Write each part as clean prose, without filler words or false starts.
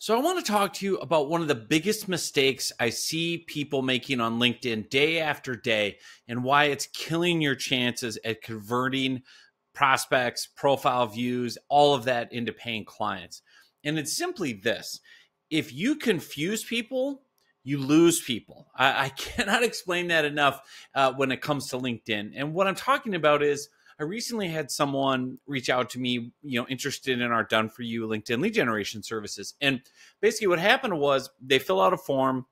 So I want to talk to you about one of the biggest mistakes I see people making on LinkedIn day after day and why it's killing your chances at converting prospects, profile views, all of that into paying clients. And it's simply this. If you confuse people, you lose people. I cannot explain that enough when it comes to LinkedIn. And what I'm talking about is I recently had someone reach out to me, interested in our done for you LinkedIn lead generation services. And basically what happened was they fill out a form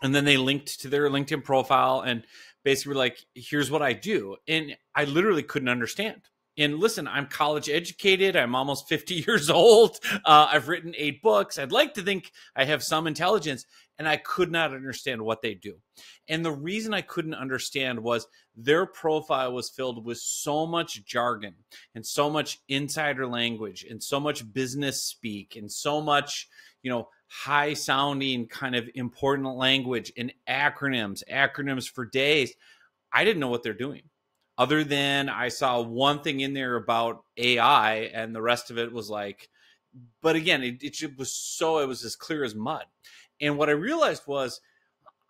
and then they linked to their LinkedIn profile and basically were like, here's what I do. And I literally couldn't understand. And listen, I'm college educated. I'm almost 50 years old. I've written 8 books. I'd like to think I have some intelligence, and I could not understand what they do. And the reason I couldn't understand was their profile was filled with so much jargon and so much insider language and so much business speak and so much, high sounding kind of important language and acronyms for days. I didn't know what they're doing. Other than I saw one thing in there about AI and the rest of it was like, but again, it was as clear as mud. And what I realized was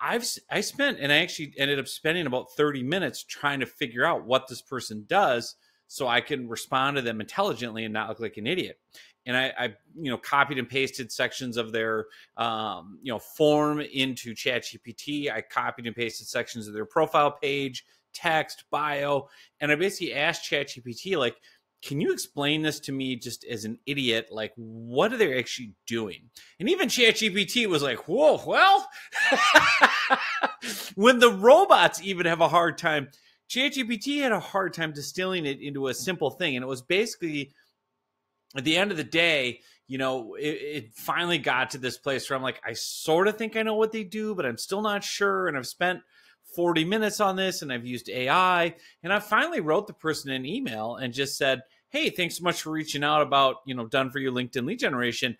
I actually ended up spending about 30 minutes trying to figure out what this person does so I can respond to them intelligently and not look like an idiot. And I copied and pasted sections of their, form into ChatGPT. I copied and pasted sections of their profile page, text, bio. And I basically asked ChatGPT, like, can you explain this to me just as an idiot? Like, what are they actually doing? And even ChatGPT was like, whoa, well, when the robots even have a hard time, ChatGPT had a hard time distilling it into a simple thing. And it was basically, at the end of the day, it finally got to this place where I'm like, I sort of think I know what they do, but I'm still not sure. And I've spent 40 minutes on this and I've used AI. And I finally wrote the person an email and just said, hey, thanks so much for reaching out about, done for you LinkedIn lead generation.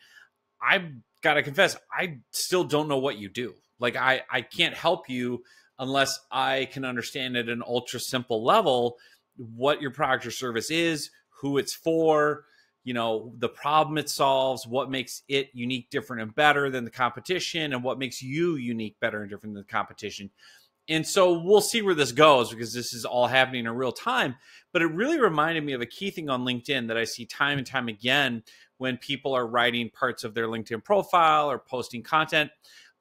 I got to confess, I still don't know what you do. Like I can't help you unless I can understand at an ultra simple level what your product or service is, who it's for, the problem it solves, what makes it unique, different, and better than the competition, and what makes you unique, better, and different than the competition. And so we'll see where this goes because this is all happening in real time. But it really reminded me of a key thing on LinkedIn that I see time and time again when people are writing parts of their LinkedIn profile or posting content.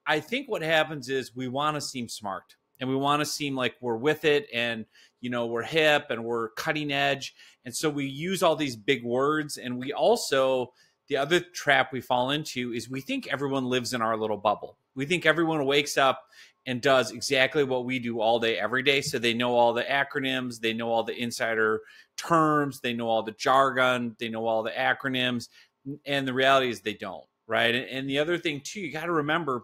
I think what happens is we want to seem smart and we want to seem like we're with it and, we're hip and we're cutting edge. And so we use all these big words. And we also, the other trap we fall into is we think everyone lives in our little bubble. We think everyone wakes up and does exactly what we do all day, every day. So they know all the acronyms, they know all the insider terms, they know all the jargon, they know all the acronyms. And the reality is they don't, right? And the other thing too, you got to remember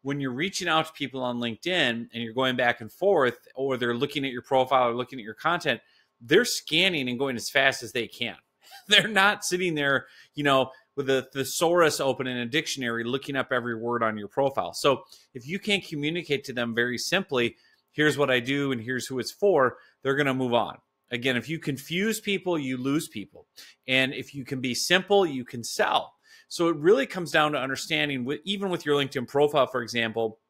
when you're reaching out to people on LinkedIn and you're going back and forth, or they're looking at your profile or looking at your content, they're scanning and going as fast as they can. They're not sitting there, with a thesaurus open in a dictionary, looking up every word on your profile. So if you can't communicate to them very simply, here's what I do and here's who it's for, they're going to move on. Again, if you confuse people, you lose people. And if you can be simple, you can sell. So it really comes down to understanding, even with your LinkedIn profile, for example,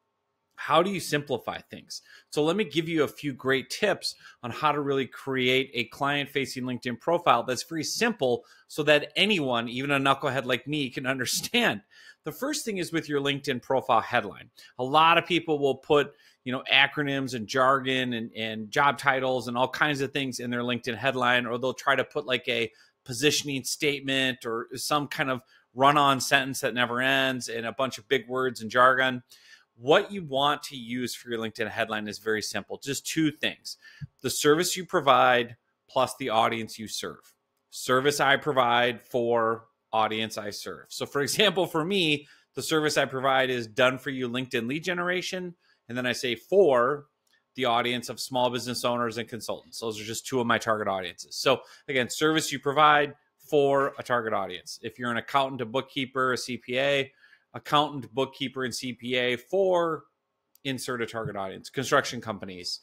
how do you simplify things? So let me give you a few great tips on how to really create a client-facing LinkedIn profile that's very simple so that anyone, even a knucklehead like me, can understand. The first thing is with your LinkedIn profile headline. A lot of people will put, acronyms and jargon and job titles and all kinds of things in their LinkedIn headline, or they'll try to put like a positioning statement or some kind of run-on sentence that never ends and a bunch of big words and jargon. What you want to use for your LinkedIn headline is very simple. Just 2 things: the service you provide plus the audience you serve. Service I provide for audience I serve. So for example, for me, the service I provide is done for you LinkedIn lead generation. And then I say for the audience of small business owners and consultants. Those are just 2 of my target audiences. So again, service you provide for a target audience. If you're an accountant, a bookkeeper, a CPA, accountant, bookkeeper, and CPA for insert a target audience: construction companies,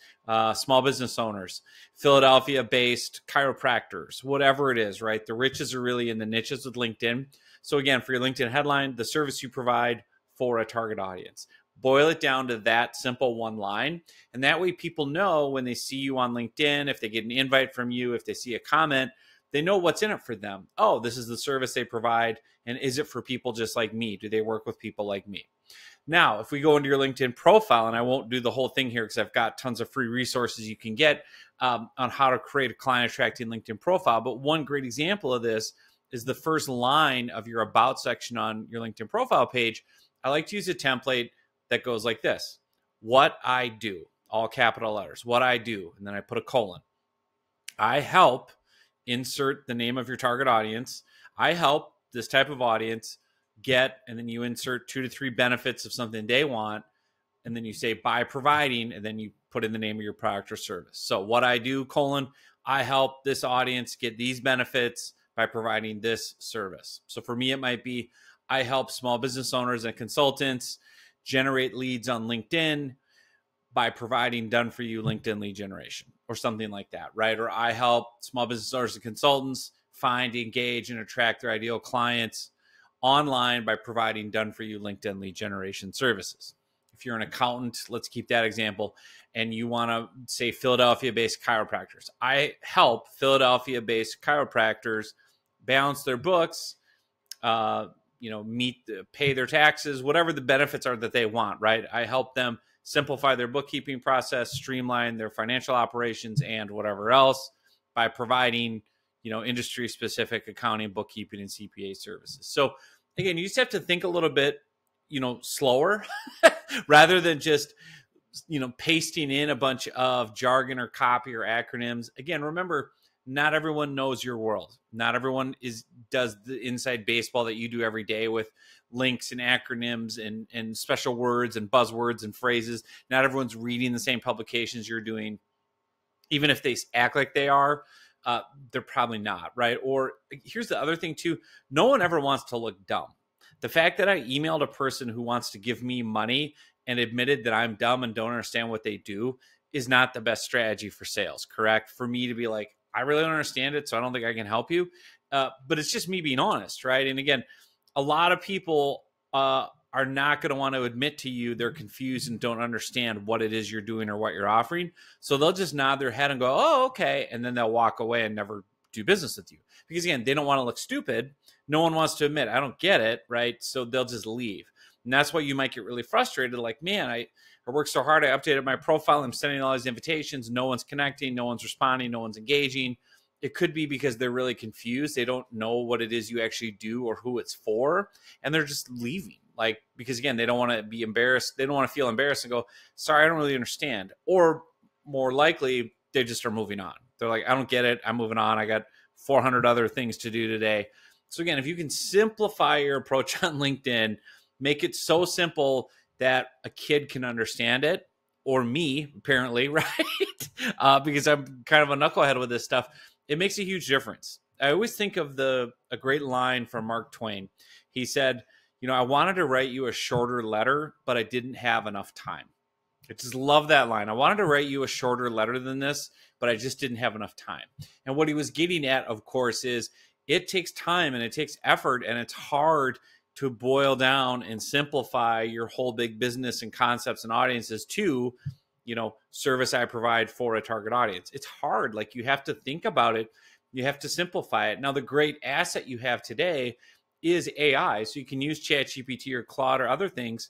small business owners, Philadelphia-based chiropractors, whatever it is, right? The riches are really in the niches with LinkedIn. So again, for your LinkedIn headline, the service you provide for a target audience. Boil it down to that simple one line. And that way people know when they see you on LinkedIn, if they get an invite from you, if they see a comment, they know what's in it for them. Oh, this is the service they provide. And is it for people just like me? Do they work with people like me? Now, if we go into your LinkedIn profile, and I won't do the whole thing here because I've got tons of free resources you can get on how to create a client attracting LinkedIn profile. But one great example of this is the first line of your about section on your LinkedIn profile page. I like to use a template that goes like this: what I do, all capital letters, what I do. And then I put a colon. I help, insert the name of your target audience. I help this type of audience get, and then you insert 2 to 3 benefits of something they want. And then you say by providing, and then you put in the name of your product or service. So what I do, colon, I help this audience get these benefits by providing this service. So for me, it might be, I help small business owners and consultants generate leads on LinkedIn by providing done for you LinkedIn lead generation or something like that, right? Or I help small business owners and consultants find, engage, and attract their ideal clients online by providing done for you LinkedIn lead generation services. If you're an accountant, let's keep that example, and you want to say Philadelphia-based chiropractors. I help Philadelphia-based chiropractors balance their books, pay their taxes, whatever the benefits are that they want, right? I help them simplify their bookkeeping process, streamline their financial operations, and whatever else by providing, industry-specific accounting, bookkeeping, and CPA services. So again, you just have to think a little bit, slower rather than just, pasting in a bunch of jargon or copy or acronyms. Again, remember, not everyone knows your world. Not everyone does the inside baseball that you do every day with links and acronyms and special words and buzzwords and phrases. Not everyone's reading the same publications you're doing. Even if they act like they are, they're probably not, right? Or here's the other thing too. No one ever wants to look dumb. The fact that I emailed a person who wants to give me money and admitted that I'm dumb and don't understand what they do is not the best strategy for sales, correct? For me to be like, I really don't understand it, so I don't think I can help you. But it's just me being honest, right? And again, a lot of people are not going to want to admit to you they're confused and don't understand what it is you're doing or what you're offering. So they'll just nod their head and go, oh, okay. And then they'll walk away and never do business with you. Because again, they don't want to look stupid. No one wants to admit, I don't get it, right? So they'll just leave. And that's why you might get really frustrated. Like, man, I worked so hard. I updated my profile. I'm sending all these invitations. No one's connecting. No one's responding. No one's engaging. It could be because they're really confused. They don't know what it is you actually do or who it's for. And they're just leaving. Like, because again, they don't want to be embarrassed. They don't want to feel embarrassed and go, sorry, I don't really understand. Or more likely, they just are moving on. They're like, I don't get it. I'm moving on. I got 400 other things to do today. So again, if you can simplify your approach on LinkedIn, make it so simple that a kid can understand it, or me, apparently, right? Because I'm kind of a knucklehead with this stuff. It makes a huge difference. I always think of a great line from Mark Twain. He said, I wanted to write you a shorter letter, but I didn't have enough time. I just love that line. I wanted to write you a shorter letter than this, but I just didn't have enough time. And what he was getting at, of course, is it takes time and it takes effort, and it's hard to boil down and simplify your whole big business and concepts and audiences to, service I provide for a target audience. It's hard. Like, you have to think about it. You have to simplify it. Now, the great asset you have today is AI. So you can use ChatGPT or Claude or other things,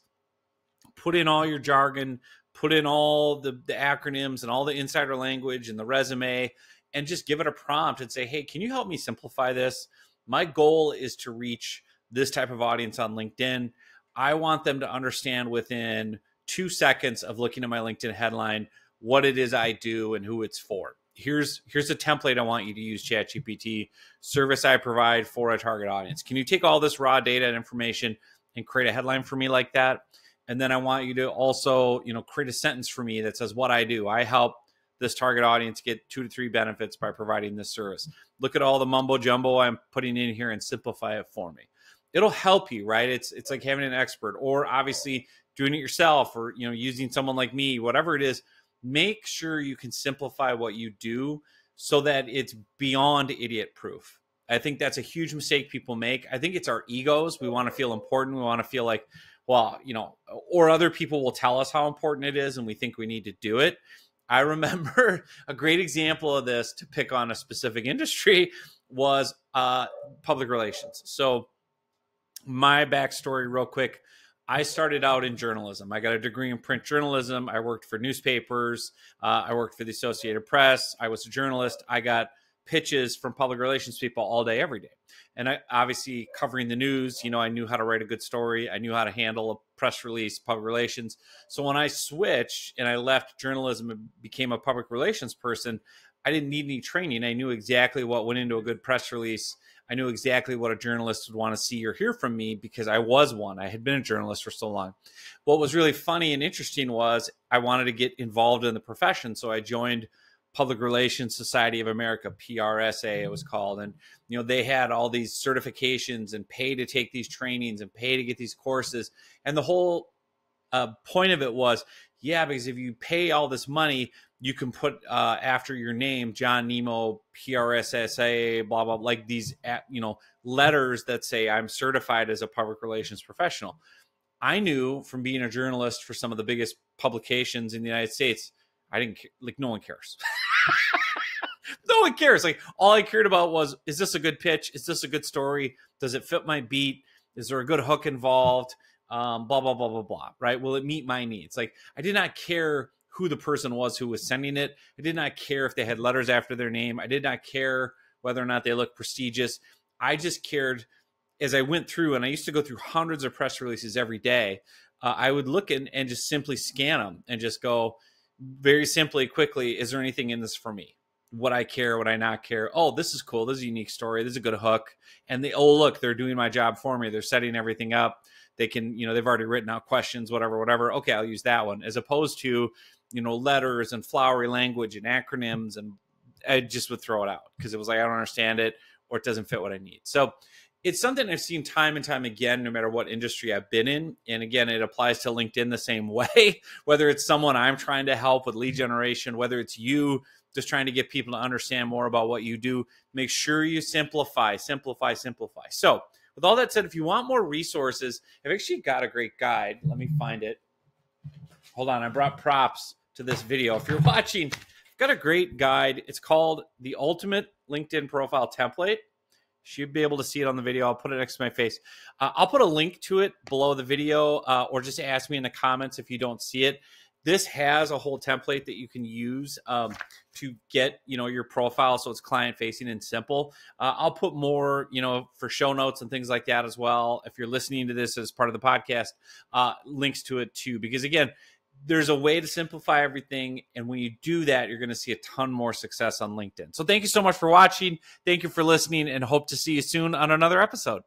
put in all your jargon, put in all the acronyms and all the insider language and the resume, and just give it a prompt and say, hey, can you help me simplify this? My goal is to reach this type of audience on LinkedIn. I want them to understand within 2 seconds of looking at my LinkedIn headline what it is I do and who it's for. Here's a template I want you to use, ChatGPT, service I provide for a target audience. Can you take all this raw data and information and create a headline for me like that? And then I want you to also, create a sentence for me that says what I do. I help this target audience get 2 to 3 benefits by providing this service. Look at all the mumbo jumbo I'm putting in here and simplify it for me. It'll help you, right? It's like having an expert, or obviously doing it yourself, or using someone like me, whatever it is. Make sure you can simplify what you do so that it's beyond idiot proof. I think that's a huge mistake people make. I think it's our egos. We want to feel important. We want to feel like, well, or other people will tell us how important it is and we think we need to do it. I remember a great example of this, to pick on a specific industry, was public relations. So my backstory real quick. I started out in journalism. I got a degree in print journalism. I worked for newspapers. I worked for the Associated Press. I was a journalist. I got pitches from public relations people all day, every day. And I obviously, covering the news, I knew how to write a good story. I knew how to handle a press release, public relations. So when I switched and I left journalism and became a public relations person, I didn't need any training. I knew exactly what went into a good press release. I knew exactly what a journalist would want to see or hear from me, because I was one. I had been a journalist for so long. What was really funny and interesting was I wanted to get involved in the profession. So I joined Public Relations Society of America, PRSA it was called. And, they had all these certifications and pay to take these trainings and pay to get these courses. And the whole point of it was, because if you pay all this money, you can put after your name, John Nemo, PRSSA, blah, blah, like these, letters that say I'm certified as a public relations professional. I knew from being a journalist for some of the biggest publications in the United States, I didn't no one cares. No one cares. Like, all I cared about was, is this a good pitch? Is this a good story? Does it fit my beat? Is there a good hook involved? Blah, blah, blah, blah, blah. Right. Will it meet my needs? Like, I did not care who the person was who was sending it. I did not care if they had letters after their name. I did not care whether or not they looked prestigious. I just cared, as I went through, and I used to go through hundreds of press releases every day. I would look and just simply scan them and just go very simply, quickly, is there anything in this for me? Would I care? Would I not care? Oh, this is cool. This is a unique story. This is a good hook. And look, they're doing my job for me. They're setting everything up. They can, they've already written out questions, whatever. Okay, I'll use that one. As opposed to, letters and flowery language and acronyms. And I just would throw it out because it was like, I don't understand it, or it doesn't fit what I need. So it's something I've seen time and time again, no matter what industry I've been in. And again, it applies to LinkedIn the same way, whether it's someone I'm trying to help with lead generation, whether it's you just trying to get people to understand more about what you do. Make sure you simplify. So with all that said, if you want more resources, I've actually got a great guide. Let me find it. Hold on. I brought props to this video. If you're watching, I've got a great guide. It's called The Ultimate LinkedIn Profile Template. Should be able to see it on the video. I'll put it next to my face. I'll put a link to it below the video, or just ask me in the comments if you don't see it. This has a whole template that you can use to get, your profile, so it's client facing and simple. I'll put more, for show notes and things like that as well. If you're listening to this as part of the podcast, links to it too, because again, there's a way to simplify everything. And when you do that, you're going to see a ton more success on LinkedIn. So thank you so much for watching. Thank you for listening, and hope to see you soon on another episode.